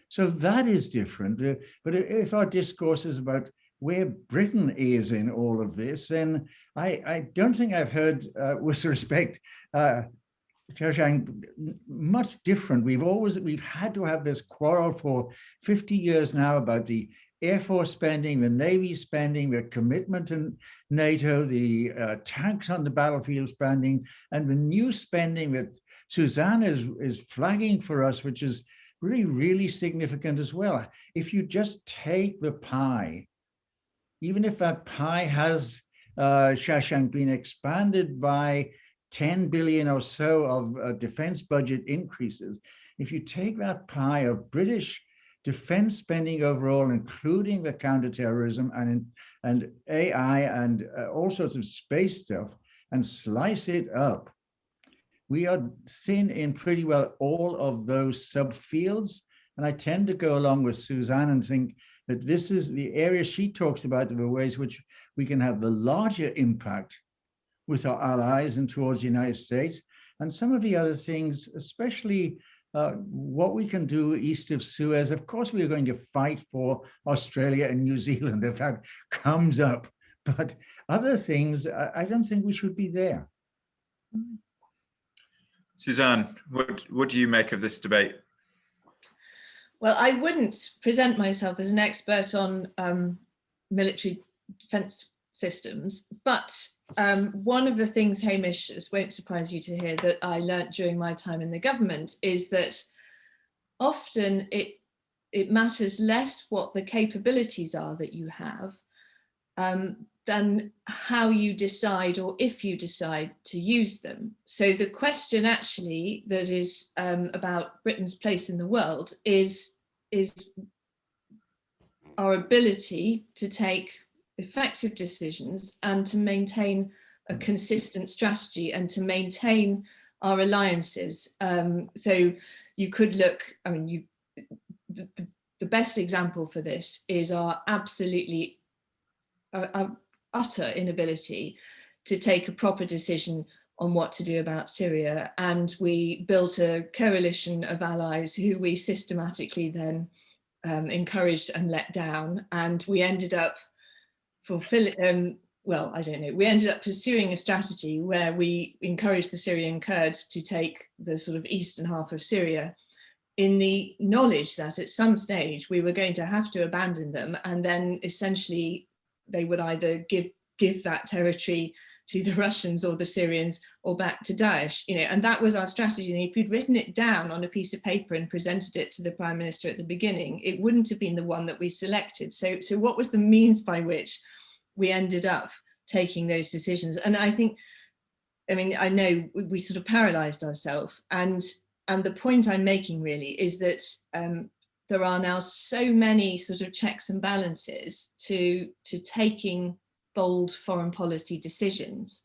So that is different. But if our discourse is about where Britain is in all of this, then I don't think I've heard, with respect, Shashank, much different. We've had to have this quarrel for 50 years now about the Air Force spending, the Navy spending, the commitment to NATO, the tanks on the battlefield spending, and the new spending that Suzanne is flagging for us, which is really, really significant as well. If you just take the pie, even if that pie has, Shashank, been expanded by 10 billion or so of defense budget increases, if you take that pie of British defense spending overall, including the counterterrorism and AI and all sorts of space stuff, and slice it up, we are thin in pretty well all of those subfields. And I tend to go along with Suzanne and think that this is the area she talks about, the ways which we can have the larger impact with our allies and towards the United States. And some of the other things, especially what we can do east of Suez. Of course, we are going to fight for Australia and New Zealand if that comes up. But other things, I don't think we should be there. Suzanne, what do you make of this debate? Well, I wouldn't present myself as an expert on military defence systems, but one of the things, Hamish, this won't surprise you to hear, that I learnt during my time in the government is that often it matters less what the capabilities are that you have than how you decide, or if you decide to use them. So the question actually that is about Britain's place in the world is our ability to take effective decisions and to maintain a consistent strategy and to maintain our alliances. So you could look, I mean, the best example for this is our absolutely utter inability to take a proper decision on what to do about Syria. And we built a coalition of allies who we systematically then encouraged and let down. And we ended up we ended up pursuing a strategy where we encouraged the Syrian Kurds to take the sort of eastern half of Syria in the knowledge that at some stage we were going to have to abandon them, and then essentially they would either give that territory to the Russians or the Syrians or back to Daesh, and that was our strategy. And if you'd written it down on a piece of paper and presented it to the Prime Minister at the beginning, it wouldn't have been the one that we selected. So what was the means by which we ended up taking those decisions? And I know we sort of paralyzed ourselves. And the point I'm making really is that there are now so many sort of checks and balances to taking bold foreign policy decisions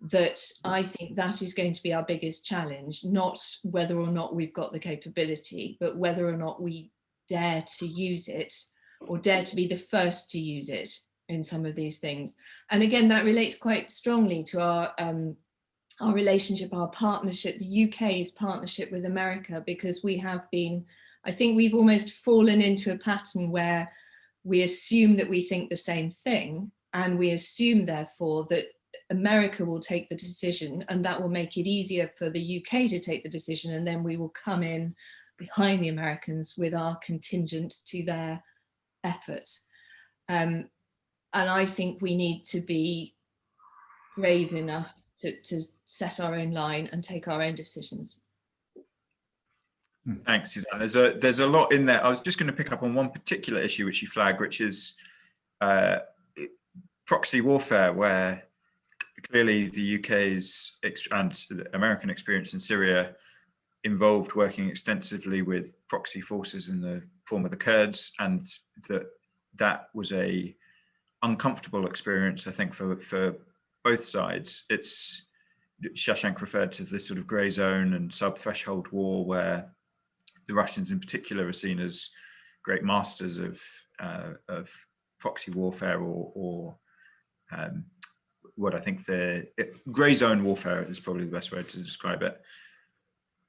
that I think that is going to be our biggest challenge, not whether or not we've got the capability, but whether or not we dare to use it or dare to be the first to use it in some of these things. And again, that relates quite strongly to our relationship, our partnership, the UK's partnership with America, because I think we've almost fallen into a pattern where we assume that we think the same thing, and we assume, therefore, that America will take the decision, and that will make it easier for the UK to take the decision, and then we will come in behind the Americans with our contingent to their effort. And I think we need to be brave enough to set our own line and take our own decisions. Thanks, Suzanne. There's a lot in there. I was just going to pick up on one particular issue which you flagged, which is proxy warfare, where clearly the UK's and American experience in Syria involved working extensively with proxy forces in the form of the Kurds, and that was a uncomfortable experience, I think, for both sides. It's Shashank referred to this sort of grey zone and sub-threshold war, where the Russians in particular are seen as great masters of proxy warfare, or what I think grey zone warfare is probably the best way to describe it.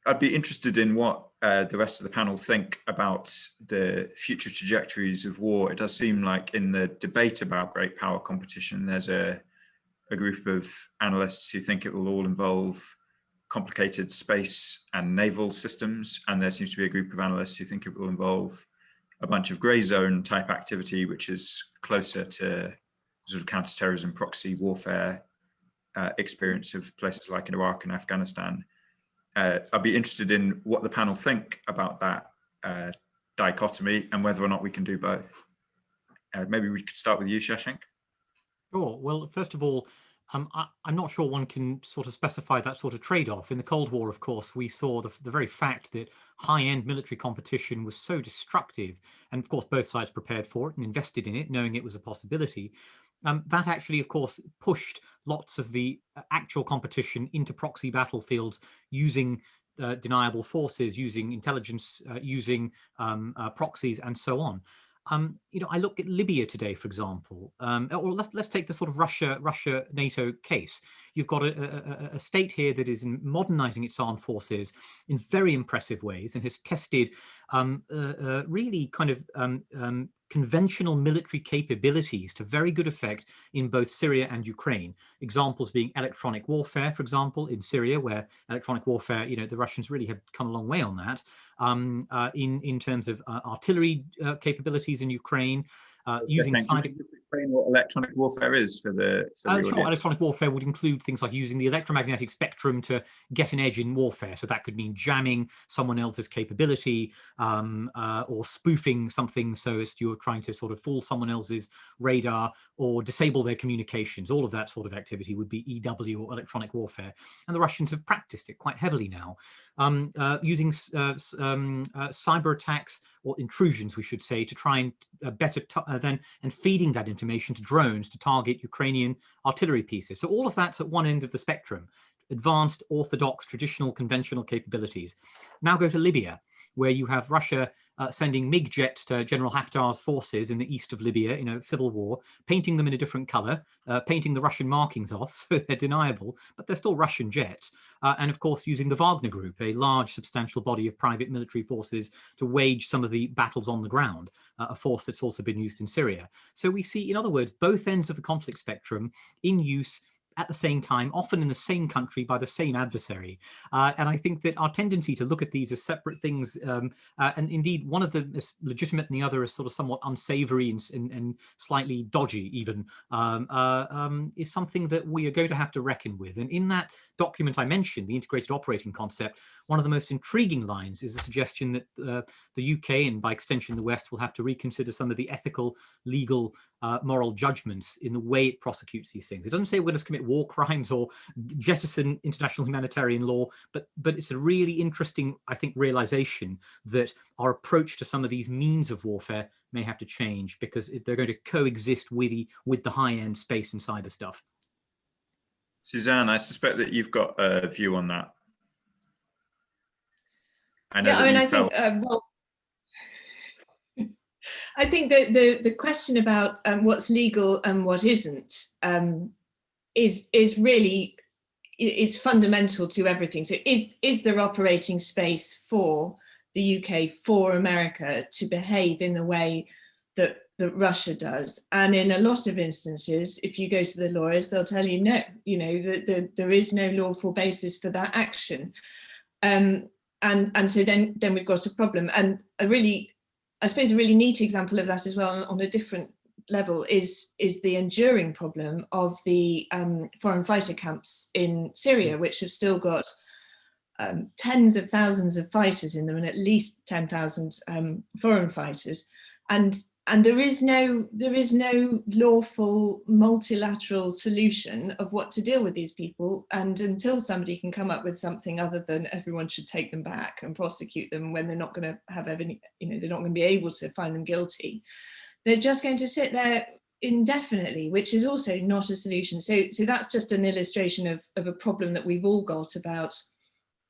I'd be interested in what the rest of the panel think about the future trajectories of war. It does seem like in the debate about great power competition, there's a group of analysts who think it will all involve complicated space and naval systems, and there seems to be a group of analysts who think it will involve a bunch of grey zone type activity, which is closer to sort of counter-terrorism proxy warfare experience of places like in Iraq and Afghanistan. I'd be interested in what the panel think about that dichotomy and whether or not we can do both. Maybe we could start with you, Shashank. Sure. Well, first of all, I'm not sure one can sort of specify that sort of trade-off. In the Cold War, of course, we saw the very fact that high-end military competition was so destructive, and of course both sides prepared for it and invested in it, knowing it was a possibility. That actually, of course, pushed lots of the actual competition into proxy battlefields using deniable forces, using intelligence, using proxies, and so on. I look at Libya today, for example, or let's take the sort of Russia-NATO case. You've got a state here that is modernizing its armed forces in very impressive ways and has tested really kind of conventional military capabilities to very good effect in both Syria and Ukraine. Examples being electronic warfare, for example, in Syria, where electronic warfare, the Russians really have come a long way on that. In terms of artillery capabilities in Ukraine, using cyber. Explain what electronic warfare is for the sure. Electronic warfare would include things like using the electromagnetic spectrum to get an edge in warfare. So that could mean jamming someone else's capability, or spoofing something so as you're trying to sort of fool someone else's radar or disable their communications. All of that sort of activity would be EW, or electronic warfare. And the Russians have practiced it quite heavily now, using cyber attacks, or intrusions, we should say, to try and better and feeding that information to drones to target Ukrainian artillery pieces. So all of that's at one end of the spectrum, advanced, orthodox, traditional, conventional capabilities. Now go to Libya, where you have Russia sending MiG jets to General Haftar's forces in the east of Libya in a civil war, painting them in a different color, painting the Russian markings off so they're deniable, but they're still Russian jets. And of course, using the Wagner Group, a large, substantial body of private military forces to wage some of the battles on the ground, a force that's also been used in Syria. So we see, in other words, both ends of the conflict spectrum in use at the same time, often in the same country by the same adversary. And I think that our tendency to look at these as separate things, and indeed one of them is legitimate and the other is sort of somewhat unsavory and slightly dodgy even, is something that we are going to have to reckon with. And in that document I mentioned, the integrated operating concept, one of the most intriguing lines is the suggestion that the UK, and by extension the West, will have to reconsider some of the ethical, legal, moral judgments in the way it prosecutes these things. It doesn't say we're going to commit war crimes or jettison international humanitarian law, but it's a really interesting, I think, realization that our approach to some of these means of warfare may have to change, because they're going to coexist with the high-end space and cyber stuff. Suzanne, I suspect that you've got a view on that. I think the question about what's legal and what isn't is really, it's fundamental to everything. So is there operating space for the UK, for America to behave in the way that that Russia does. And in a lot of instances, if you go to the lawyers, they'll tell you no, that there is no lawful basis for that action. And so then we've got a problem. And I suppose a really neat example of that as well on a different level is the enduring problem of the foreign fighter camps in Syria, which have still got tens of thousands of fighters in them and at least 10,000 foreign fighters. And there is no lawful multilateral solution of what to deal with these people. And until somebody can come up with something other than everyone should take them back and prosecute them when they're not going to have any, they're not going to be able to find them guilty, they're just going to sit there indefinitely, which is also not a solution. So that's just an illustration of a problem that we've all got about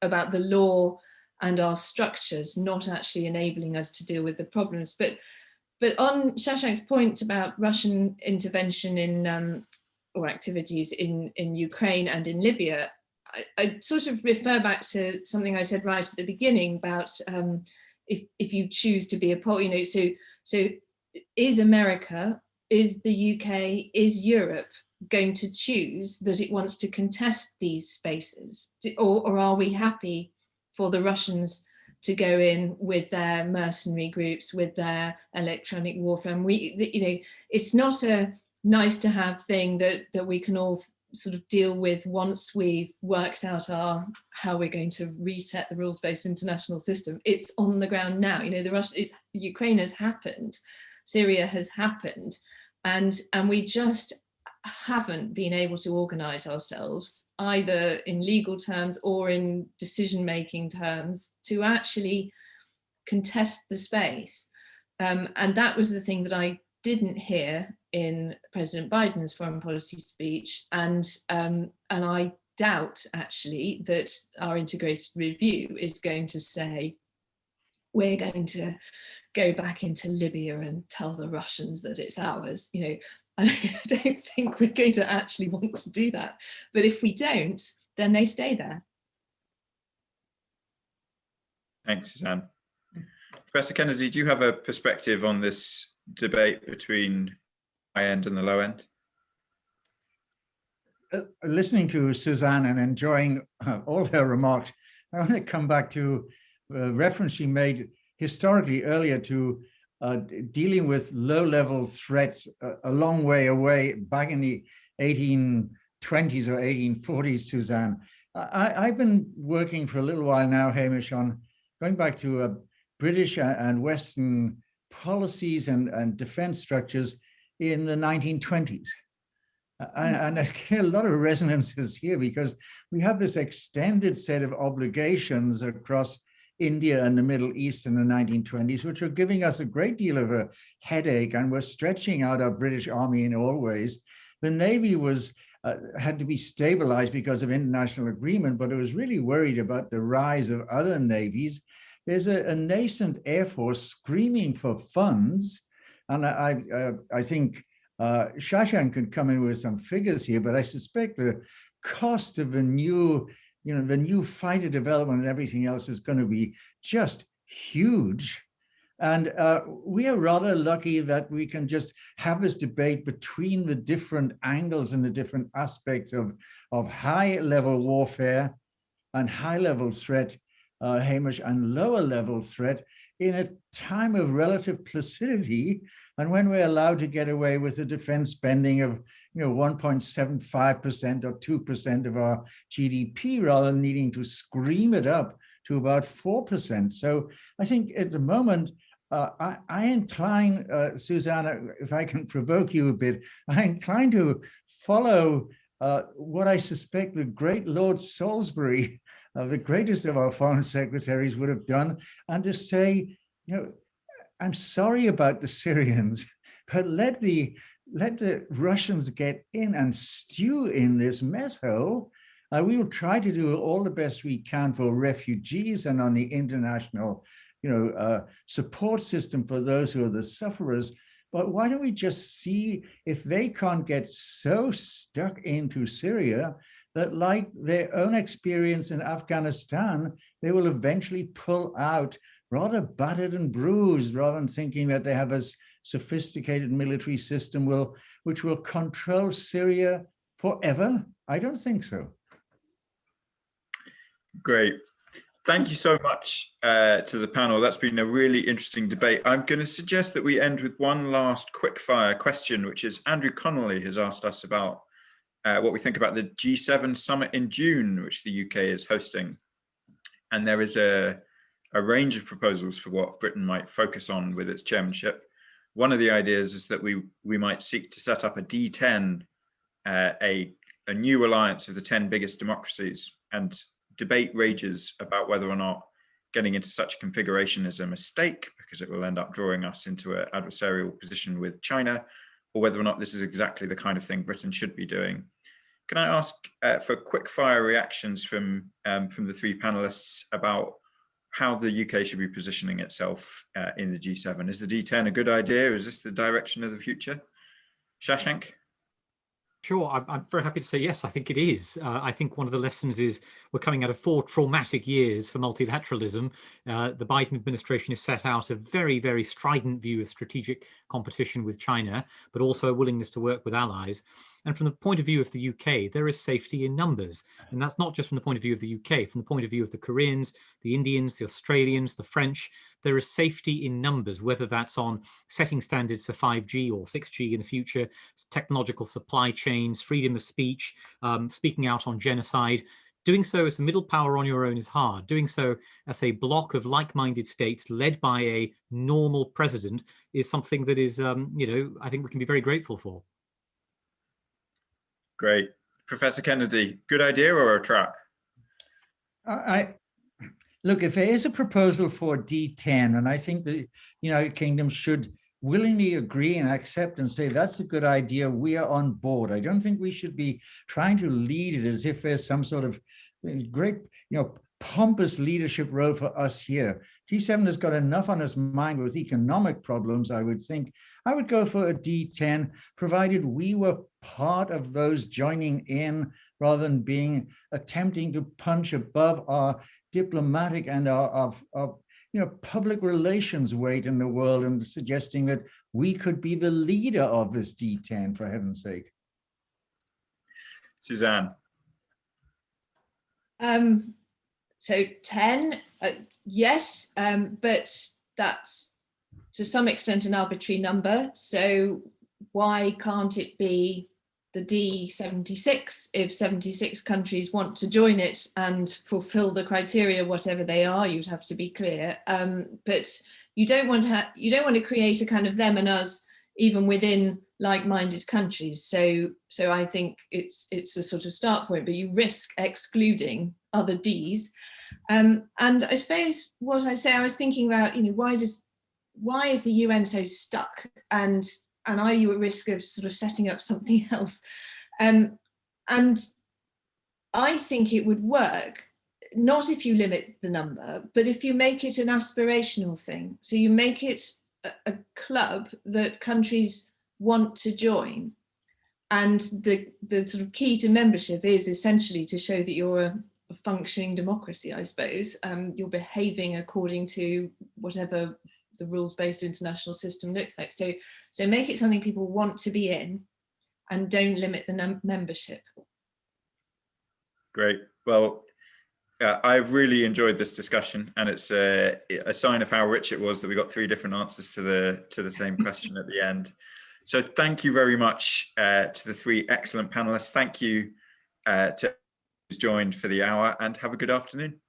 the law and our structures not actually enabling us to deal with the problems. But on Shashank's point about Russian intervention in or activities in Ukraine and in Libya, I sort of refer back to something I said right at the beginning about if you choose to be a pole, so is America, is the UK, is Europe going to choose that it wants to contest these spaces, or are we happy for the Russians to go in with their mercenary groups, with their electronic warfare? And it's not a nice to have thing that we can all sort of deal with once we've worked out how we're going to reset the rules-based international system. It's on the ground now. Ukraine has happened, Syria has happened, and we just haven't been able to organize ourselves either in legal terms or in decision-making terms to actually contest the space. And that was the thing that I didn't hear in President Biden's foreign policy speech. And I doubt actually that our integrated review is going to say, we're going to go back into Libya and tell the Russians that it's ours. I don't think we're going to actually want to do that. But if we don't, then they stay there. Thanks, Suzanne. Professor Kennedy, do you have a perspective on this debate between high end and the low end? Listening to Suzanne and enjoying all her remarks, I want to come back to a reference she made historically earlier to dealing with low-level threats a long way away back in the 1820s or 1840s, Suzanne. I've been working for a little while now, Hamish, on going back to British and Western policies and defense structures in the 1920s. And I get a lot of resonances here because we have this extended set of obligations across India and the Middle East in the 1920s, which are giving us a great deal of a headache, and we're stretching out our British Army in all ways. The Navy had to be stabilized because of international agreement, but it was really worried about the rise of other navies. There's a nascent Air Force screaming for funds, and I think Shashank could come in with some figures here, but I suspect the cost of the new fighter development and everything else is going to be just huge. And we are rather lucky that we can just have this debate between the different angles and the different aspects of high-level warfare and high-level threat, Hamish, and lower-level threat in a time of relative placidity, and when we're allowed to get away with a defense spending of 1.75% or 2% of our GDP, rather than needing to scream it up to about 4%. So I think at the moment, I incline, Suzanne, if I can provoke you a bit, I incline to follow what I suspect the great Lord Salisbury, the greatest of our foreign secretaries, would have done, and to say, I'm sorry about the Syrians, but let the Russians get in and stew in this mess hole. We will try to do all the best we can for refugees and on the international, support system for those who are the sufferers. But why don't we just see if they can't get so stuck into Syria that, like their own experience in Afghanistan, they will eventually pull out rather battered and bruised, rather than thinking that they have a sophisticated military system which will control Syria forever? I don't think so. Great. Thank you so much to the panel. That's been a really interesting debate. I'm going to suggest that we end with one last quick-fire question, which is Andrew Connolly has asked us about what we think about the G7 summit in June, which the UK is hosting. And there is a range of proposals for what Britain might focus on with its chairmanship. One of the ideas is that we might seek to set up a D10, a new alliance of the 10 biggest democracies, and debate rages about whether or not getting into such configuration is a mistake, because it will end up drawing us into an adversarial position with China, or whether or not this is exactly the kind of thing Britain should be doing. Can I ask for quick fire reactions from the three panelists about how the UK should be positioning itself in the G7? Is the D10 a good idea? Is this the direction of the future? Shashank? Sure, I'm very happy to say yes, I think it is. I think one of the lessons is we're coming out of 4 traumatic years for multilateralism. The Biden administration has set out a very, very strident view of strategic competition with China, but also a willingness to work with allies. And from the point of view of the UK, there is safety in numbers. And that's not just from the point of view of the UK, from the point of view of the Koreans, the Indians, the Australians, the French. There is safety in numbers, whether that's on setting standards for 5G or 6G in the future, technological supply chains, freedom of speech, speaking out on genocide. Doing so as a middle power on your own is hard. Doing so as a bloc of like-minded states led by a normal president is something that is, I think we can be very grateful for. Great. Professor Kennedy, good idea or a trap? Look, if there is a proposal for D10, and I think the United Kingdom should willingly agree and accept and say, that's a good idea, we are on board. I don't think we should be trying to lead it as if there's some sort of great, pompous leadership role for us here. G7 has got enough on its mind with economic problems, I would think. I would go for a D10, provided we were part of those joining in, rather than attempting to punch above our diplomatic and our public relations weight in the world, and suggesting that we could be the leader of this D10, for heaven's sake. Suzanne. So 10, yes, but that's to some extent an arbitrary number. So why can't it be the D76 if 76 countries want to join it and fulfill the criteria, whatever they are? You'd have to be clear. But you don't want to create a kind of them and us even within like-minded countries. So I think it's a sort of start point, but you risk excluding other Ds. And I suppose what I was thinking about, why is the UN so stuck, and are you at risk of sort of setting up something else? And I think it would work, not if you limit the number, but if you make it an aspirational thing. So you make it a club that countries want to join. And the sort of key to membership is essentially to show that you're a functioning democracy, I suppose. You're behaving according to whatever the rules-based international system looks like. So make it something people want to be in, and don't limit the membership. Great. Well, I've really enjoyed this discussion, and it's a sign of how rich it was that we got 3 different answers to the same question at the end. So thank you very much to the 3 excellent panelists. Thank you to who's joined for the hour, and have a good afternoon.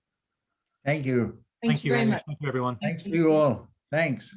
Thank you. Thank you very much. Thank you, everyone. Thanks to you all. Thanks.